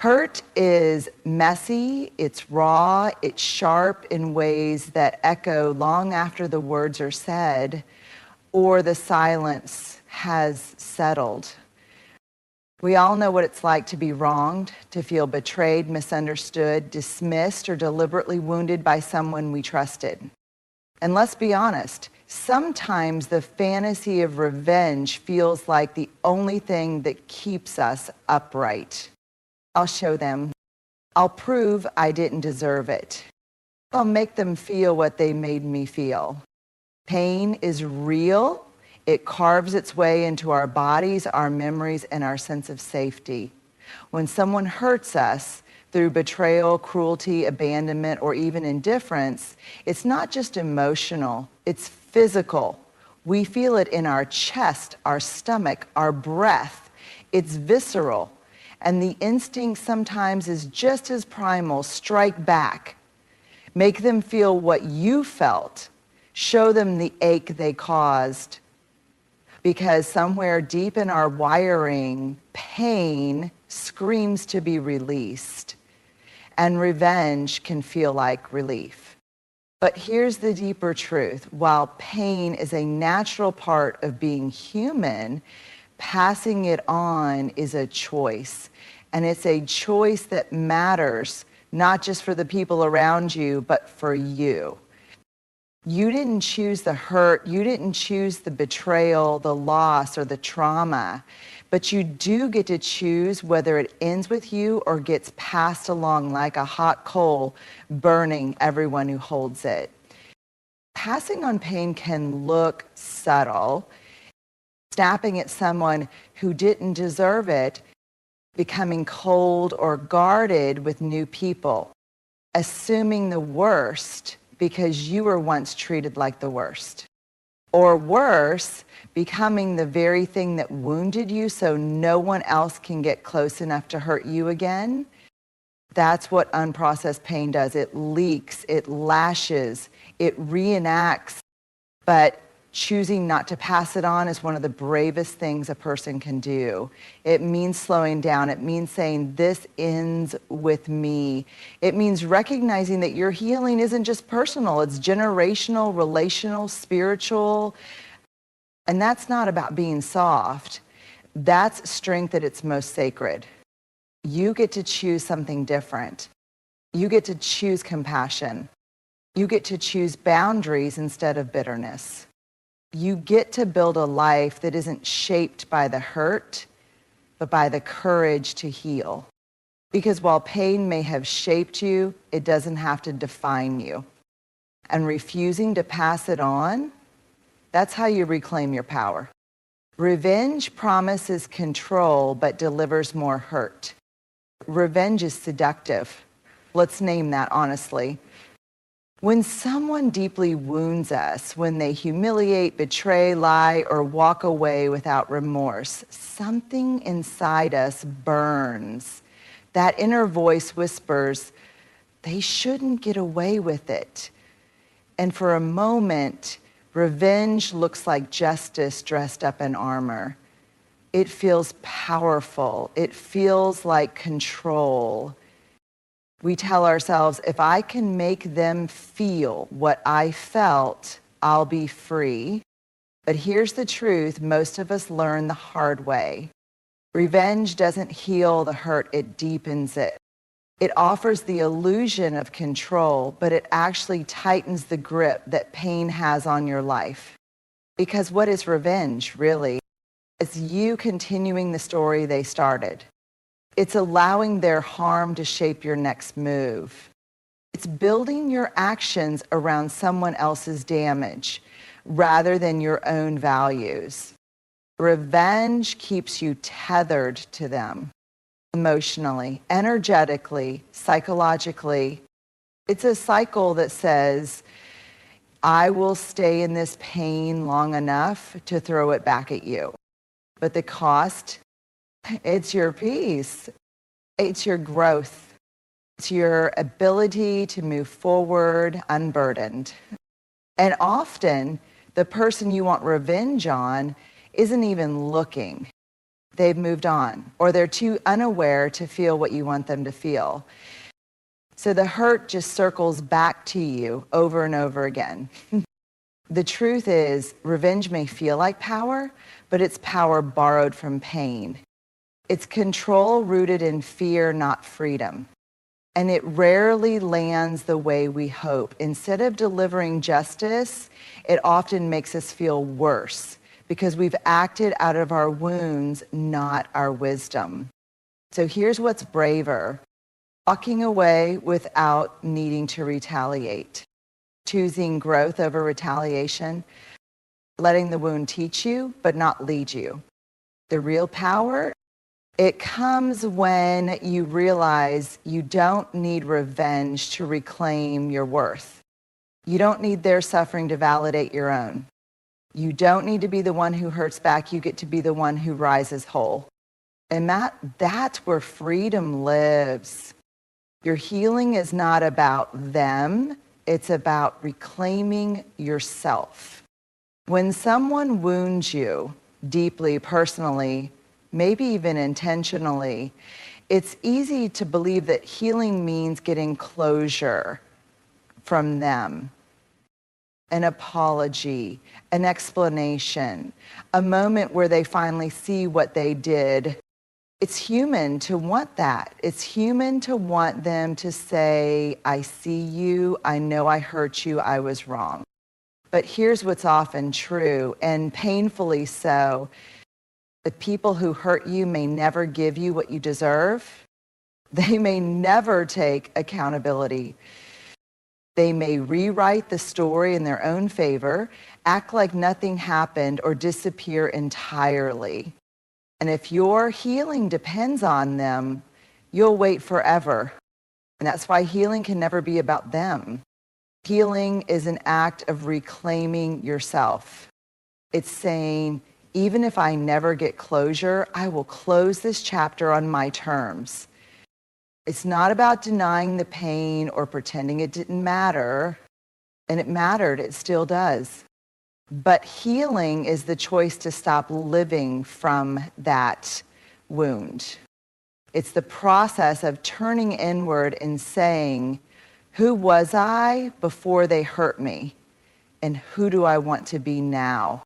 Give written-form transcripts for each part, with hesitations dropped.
Hurt is messy, it's raw, it's sharp in ways that echo long after the words are said or the silence has settled. We all know what it's like to be wronged, to feel betrayed, misunderstood, dismissed, or deliberately wounded by someone we trusted. And let's be honest, sometimes the fantasy of revenge feels like the only thing that keeps us upright. I'll show them. I'll prove I didn't deserve it. I'll make them feel what they made me feel. Pain is real. It carves its way into our bodies, our memories, and our sense of safety. When someone hurts us through betrayal, cruelty, abandonment, or even indifference, it's not just emotional, it's physical. We feel it in our chest, our stomach, our breath. It's visceral. And the instinct sometimes is just as primal: strike back. Make them feel what you felt. Show them the ache they caused. Because somewhere deep in our wiring, pain screams to be released. And revenge can feel like relief. But here's the deeper truth. While pain is a natural part of being human, passing it on is a choice. And it's a choice that matters, not just for the people around you, but for you. You didn't choose the hurt, you didn't choose the betrayal, the loss, or the trauma, but you do get to choose whether it ends with you or gets passed along like a hot coal, burning everyone who holds it. Passing on pain can look subtle. Snapping at someone who didn't deserve it, becoming cold or guarded with new people, assuming the worst because you were once treated like the worst. Or worse, becoming the very thing that wounded you so no one else can get close enough to hurt you again. That's what unprocessed pain does. It leaks, it lashes, it reenacts. But choosing not to pass it on is one of the bravest things a person can do. It means slowing down. It means saying, this ends with me. It means recognizing that your healing isn't just personal. It's generational, relational, spiritual. And that's not about being soft. That's strength at its most sacred. You get to choose something different. You get to choose compassion. You get to choose boundaries instead of bitterness. You get to build a life that isn't shaped by the hurt, but by the courage to heal. Because while pain may have shaped you, it doesn't have to define you. And refusing to pass it on, that's how you reclaim your power. Revenge promises control, but delivers more hurt. Revenge is seductive. Let's name that honestly. When someone deeply wounds us, when they humiliate, betray, lie, or walk away without remorse, something inside us burns. That inner voice whispers, they shouldn't get away with it. And for a moment, revenge looks like justice dressed up in armor. It feels powerful. It feels like control. We tell ourselves, if I can make them feel what I felt, I'll be free. But here's the truth, most of us learn the hard way. Revenge doesn't heal the hurt, it deepens it. It offers the illusion of control, but it actually tightens the grip that pain has on your life. Because what is revenge, really? It's you continuing the story they started. It's allowing their harm to shape your next move. It's building your actions around someone else's damage rather than your own values. Revenge keeps you tethered to them emotionally, energetically, psychologically. It's a cycle that says, I will stay in this pain long enough to throw it back at you. But the cost, it's your peace. It's your growth. It's your ability to move forward unburdened. And often, the person you want revenge on isn't even looking. they've moved on, or they're too unaware to feel what you want them to feel. So the hurt just circles back to you over and over again. The truth is, revenge may feel like power, but it's power borrowed from pain. It's control rooted in fear, not freedom. And it rarely lands the way we hope. Instead of delivering justice, it often makes us feel worse because we've acted out of our wounds, not our wisdom. So here's what's braver: walking away without needing to retaliate, choosing growth over retaliation, letting the wound teach you but not lead you. The real power, it comes when you realize you don't need revenge to reclaim your worth. You don't need their suffering to validate your own. You don't need to be the one who hurts back. You get to be the one who rises whole. And that's where freedom lives. Your healing is not about them. It's about reclaiming yourself. When someone wounds you deeply, personally, maybe even intentionally, it's easy to believe that healing means getting closure from them. An apology, an explanation, a moment where they finally see what they did. It's human to want that. It's human to want them to say, I see you, I know I hurt you, I was wrong. But here's what's often true, and painfully so. The people who hurt you may never give you what you deserve. They may never take accountability. They may rewrite the story in their own favor, act like nothing happened, or disappear entirely. And if your healing depends on them, you'll wait forever. And that's why healing can never be about them. Healing is an act of reclaiming yourself. It's saying, even if I never get closure, I will close this chapter on my terms. It's not about denying the pain or pretending it didn't matter. And it mattered, it still does. But healing is the choice to stop living from that wound. It's the process of turning inward and saying, who was I before they hurt me? And who do I want to be now?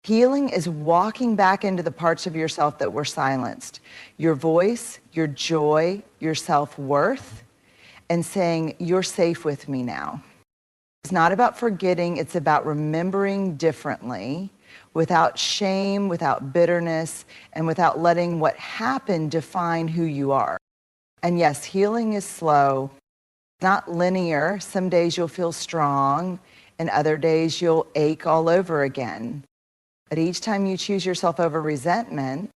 Healing is walking back into the parts of yourself that were silenced. Your voice, your joy, your self-worth, and saying, you're safe with me now. It's not about forgetting, it's about remembering differently, without shame, without bitterness, and without letting what happened define who you are. And yes, healing is slow, not linear. Some days you'll feel strong, and other days you'll ache all over again. But each time you choose yourself over resentment,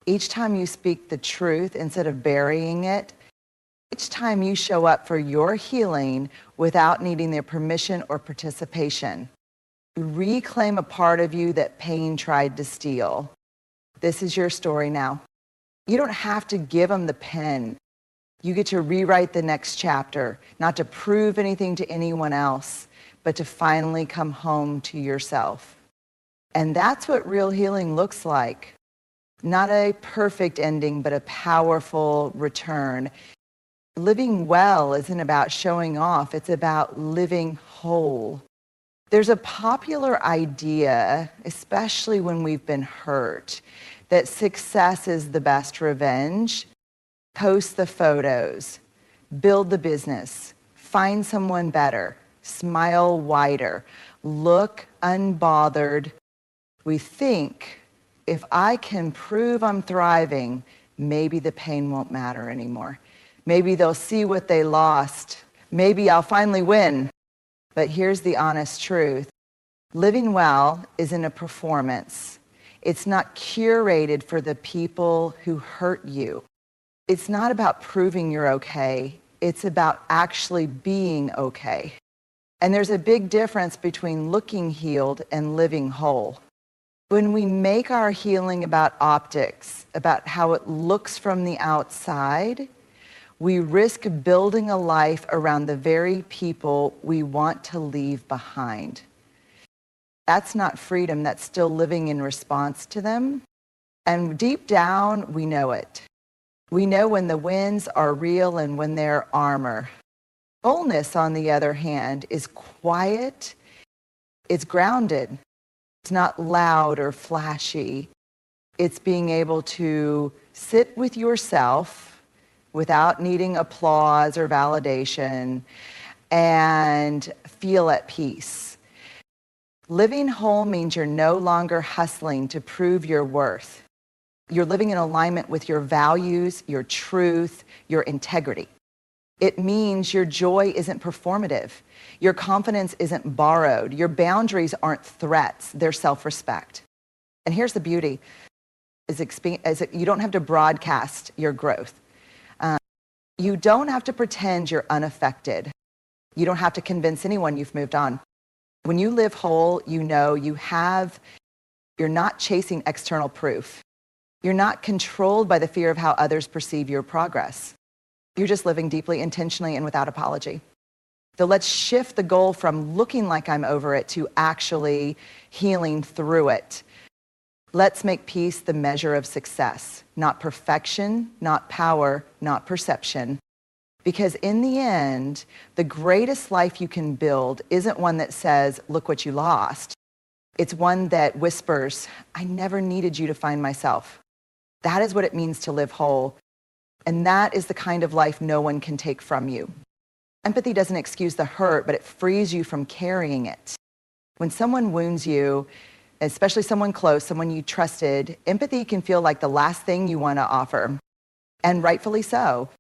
each time you speak the truth instead of burying it, each time you show up for your healing without needing their permission or participation, you reclaim a part of you that pain tried to steal. This is your story now. You don't have to give them the pen. You get to rewrite the next chapter, not to prove anything to anyone else, but to finally come home to yourself. And that's what real healing looks like. Not a perfect ending, but a powerful return. Living well isn't about showing off, it's about living whole. There's a popular idea, especially when we've been hurt, that success is the best revenge. Post the photos, build the business, find someone better, smile wider, look unbothered. We think, if I can prove I'm thriving, maybe the pain won't matter anymore. Maybe they'll see what they lost. Maybe I'll finally win. But here's the honest truth. Living well isn't a performance. It's not curated for the people who hurt you. It's not about proving you're okay. It's about actually being okay. And there's a big difference between looking healed and living whole. When we make our healing about optics, about how it looks from the outside, we risk building a life around the very people we want to leave behind. That's not freedom, that's still living in response to them. And deep down, we know it. We know when the winds are real and when they're armor. Wholeness, on the other hand, is quiet, it's grounded, it's not loud or flashy. It's being able to sit with yourself without needing applause or validation and feel at peace. Living whole means you're no longer hustling to prove your worth. You're living in alignment with your values, your truth, your integrity. It means your joy isn't performative. Your confidence isn't borrowed. Your boundaries aren't threats. They're self-respect. And here's the beauty, you don't have to broadcast your growth. You don't have to pretend you're unaffected. You don't have to convince anyone you've moved on. When you live whole, you know you're not chasing external proof. You're not controlled by the fear of how others perceive your progress. You're just living deeply, intentionally, and without apology. So let's shift the goal from looking like I'm over it to actually healing through it. Let's make peace the measure of success, not perfection, not power, not perception. Because in the end, the greatest life you can build isn't one that says, look what you lost. It's one that whispers, I never needed you to find myself. That is what it means to live whole. And that is the kind of life no one can take from you. Empathy doesn't excuse the hurt, but it frees you from carrying it. When someone wounds you, especially someone close, someone you trusted, empathy can feel like the last thing you want to offer. And rightfully so.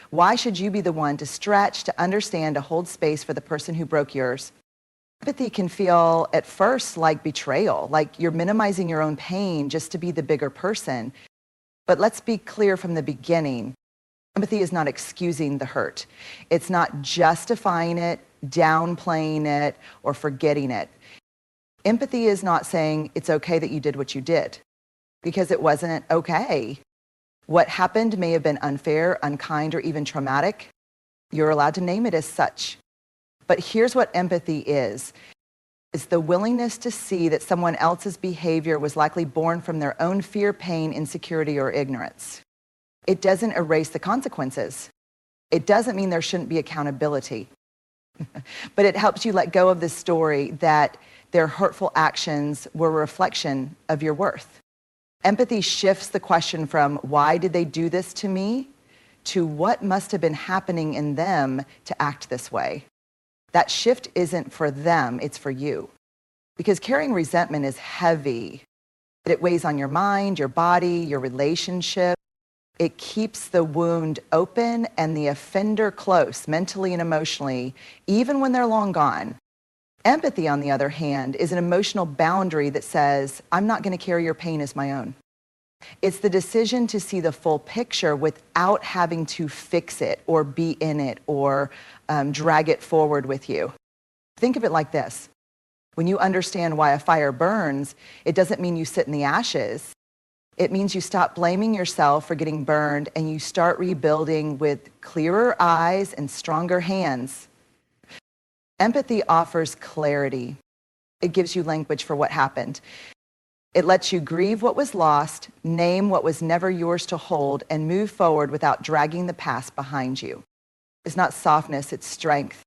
Why should you be the one to stretch, to understand, to hold space for the person who broke yours? Empathy can feel at first like betrayal, like you're minimizing your own pain just to be the bigger person. But let's be clear from the beginning. Empathy is not excusing the hurt. It's not justifying it, downplaying it, or forgetting it. Empathy is not saying it's okay that you did what you did, because it wasn't okay. What happened may have been unfair, unkind, or even traumatic. You're allowed to name it as such. But here's what empathy is. It's the willingness to see that someone else's behavior was likely born from their own fear, pain, insecurity, or ignorance. It doesn't erase the consequences. It doesn't mean there shouldn't be accountability. But it helps you let go of the story that their hurtful actions were a reflection of your worth. Empathy shifts the question from why did they do this to me to what must have been happening in them to act this way. That shift isn't for them, it's for you. Because carrying resentment is heavy. It weighs on your mind, your body, your relationship. It keeps the wound open and the offender close, mentally and emotionally, even when they're long gone. Empathy, on the other hand, is an emotional boundary that says, I'm not going to carry your pain as my own. It's the decision to see the full picture without having to fix it or be in it or drag it forward with you. Think of it like this. When you understand why a fire burns, it doesn't mean you sit in the ashes. It means you stop blaming yourself for getting burned and you start rebuilding with clearer eyes and stronger hands. Empathy offers clarity. It gives you language for what happened. It lets you grieve what was lost, name what was never yours to hold, and move forward without dragging the past behind you. It's not softness, it's strength.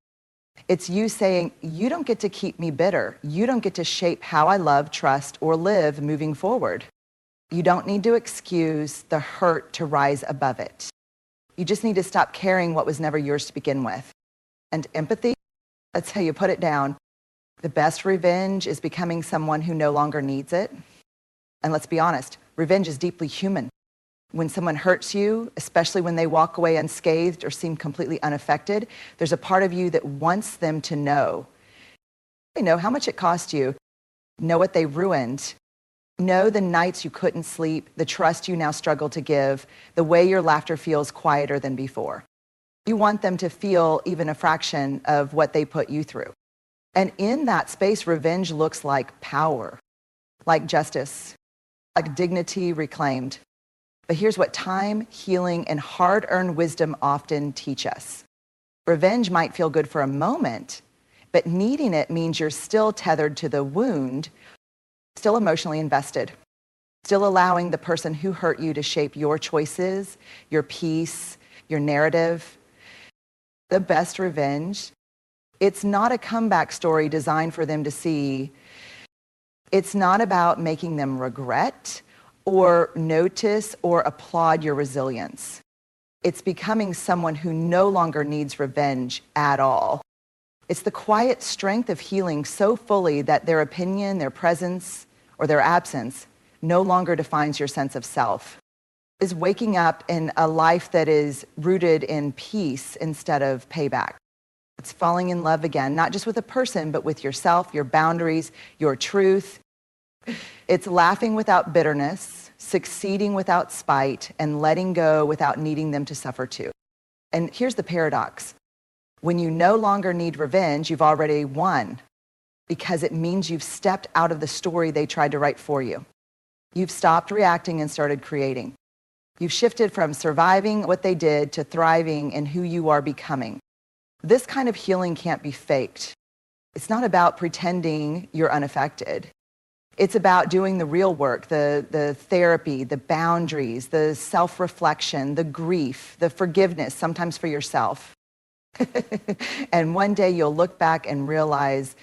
It's you saying, you don't get to keep me bitter. You don't get to shape how I love, trust, or live moving forward. You don't need to excuse the hurt to rise above it. You just need to stop carrying what was never yours to begin with. And empathy, that's how you put it down. The best revenge is becoming someone who no longer needs it. And let's be honest, revenge is deeply human. When someone hurts you, especially when they walk away unscathed or seem completely unaffected, there's a part of you that wants them to know. They know how much it cost you, know what they ruined, know the nights you couldn't sleep, the trust you now struggle to give, the way your laughter feels quieter than before. You want them to feel even a fraction of what they put you through. And in that space, revenge looks like power, like justice, like dignity reclaimed. But here's what time, healing, and hard-earned wisdom often teach us. Revenge might feel good for a moment, but needing it means you're still tethered to the wound, still emotionally invested. still allowing the person who hurt you to shape your choices, your peace, your narrative. The best revenge, it's not a comeback story designed for them to see. It's not about making them regret or notice or applaud your resilience. It's becoming someone who no longer needs revenge at all. It's the quiet strength of healing so fully that their opinion, their presence, or their absence no longer defines your sense of self. Is waking up in a life that is rooted in peace instead of payback. It's falling in love again, not just with a person, but with yourself, your boundaries, your truth. It's laughing without bitterness, succeeding without spite, and letting go without needing them to suffer too. And here's the paradox. When you no longer need revenge, you've already won, because it means you've stepped out of the story they tried to write for you. You've stopped reacting and started creating. You've shifted from surviving what they did to thriving in who you are becoming. This kind of healing can't be faked. It's not about pretending you're unaffected. It's about doing the real work, the therapy, the boundaries, the self-reflection, the grief, the forgiveness, sometimes for yourself. And one day you'll look back and realize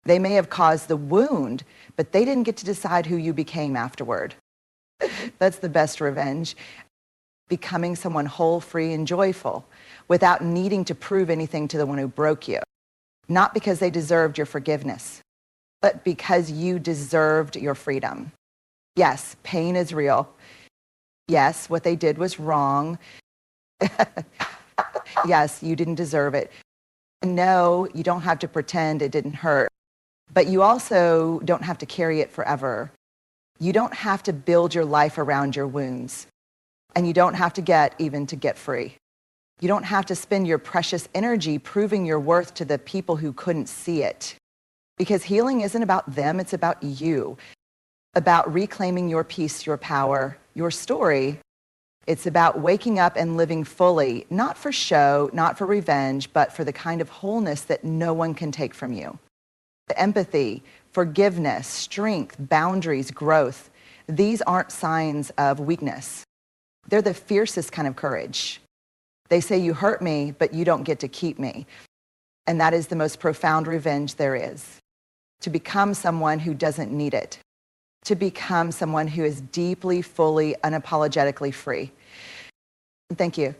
they may have caused the wound, but they didn't get to decide who you became afterward. That's the best revenge. Becoming someone whole, free, and joyful without needing to prove anything to the one who broke you. Not because they deserved your forgiveness, but because you deserved your freedom. Yes, pain is real. Yes, what they did was wrong. Yes, you didn't deserve it. No, you don't have to pretend it didn't hurt. But you also don't have to carry it forever. You don't have to build your life around your wounds. And you don't have to get free. You don't have to spend your precious energy proving your worth to the people who couldn't see it. Because healing isn't about them, it's about you. About reclaiming your peace, your power, your story. It's about waking up and living fully, not for show, not for revenge, but for the kind of wholeness that no one can take from you. Empathy, forgiveness, strength, boundaries, growth. These aren't signs of weakness. They're the fiercest kind of courage. They say you hurt me, but you don't get to keep me. And that is the most profound revenge there is. To become someone who doesn't need it. To become someone who is deeply, fully, unapologetically free. Thank you.